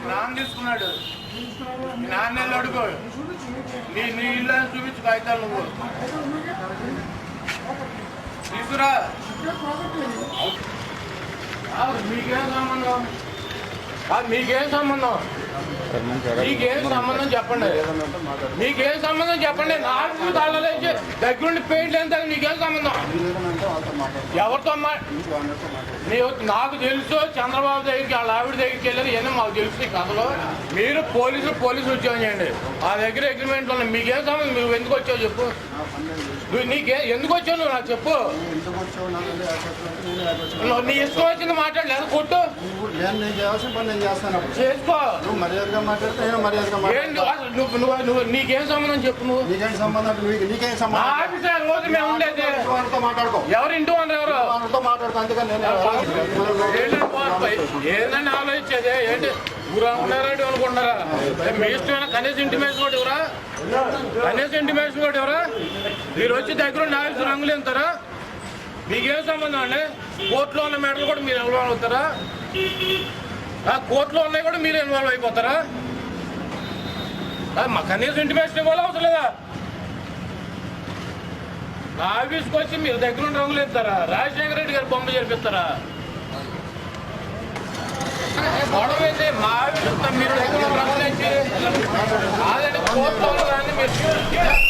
నాన్న తీసుకున్నాడు. మీ నాన్న అడుగు, నీ ఇల్లు చూపించు కాగితాలు నువ్వు తీసుకురా. మీకేం సంబంధం? మీకేం సంబంధం? మీకేం సంబంధం చెప్పండి. మీకేం సంబంధం చెప్పండి. నాకు తాళలేసి దగ్గరుండి పెయింట్ ఎంత మీకేం సంబంధం? ఎవరితో నాకు తెలుసు. చంద్రబాబు దగ్గరికి వాళ్ళ ఆవిడ దగ్గరికి వెళ్ళారు. ఏమో మాకు తెలుసు ఈ కథలో. మీరు పోలీసు ఉద్యోగం చేయండి. ఆ దగ్గర అగ్రిమెంట్లు ఉన్నాయి. మీకేం సంబంధం? నువ్వు ఎందుకు వచ్చావు చెప్పు. ఎందుకు వచ్చావు నువ్వు నాకు చెప్పు. నీ ఇష్టం వచ్చింది మాట్లాడలేదు కొట్టు చేసుకో. నీకేం సంబంధం చెప్పు. నువ్వు ఆఫీసర్ రోజు మేము ఉండేది ఎవరు ఇంటూ అన్నారు ఏంటంటే ఆలోచించేది ఏంటి ఊరా ఉన్నారంటే అనుకుంటారా? మీ ఇష్టమైన కనీసం ఇంటిమేషన్ కూడా ఎవరా? కనీసం ఇంటిమేషన్ కూడా ఎవరా? మీరు వచ్చి దగ్గర ఆఫీసు రంగులు ఎంతారా? మీకేం సంబంధం అండి? కోర్టులో ఉన్న మేటలు కూడా మీరు ఇన్వాల్వ్ అవుతారా? కోర్టులో ఉన్నాయి కూడా మీరు ఇన్వాల్వ్ అయిపోతారా? మా కనీసం ఇంటిమేషన్ ఇవ్వాలి అవసరం లేదా? ఆఫీస్కి వచ్చి మీరు దగ్గర ఉండి రంగులు ఎత్తారా? రాజశేఖర రెడ్డి గారు బొమ్మ చేర్పిస్తారా? గొడవ అయితే మా ఆఫీస్ మీరు దగ్గర రంగులు ఎత్తి కోర్టులో మీరు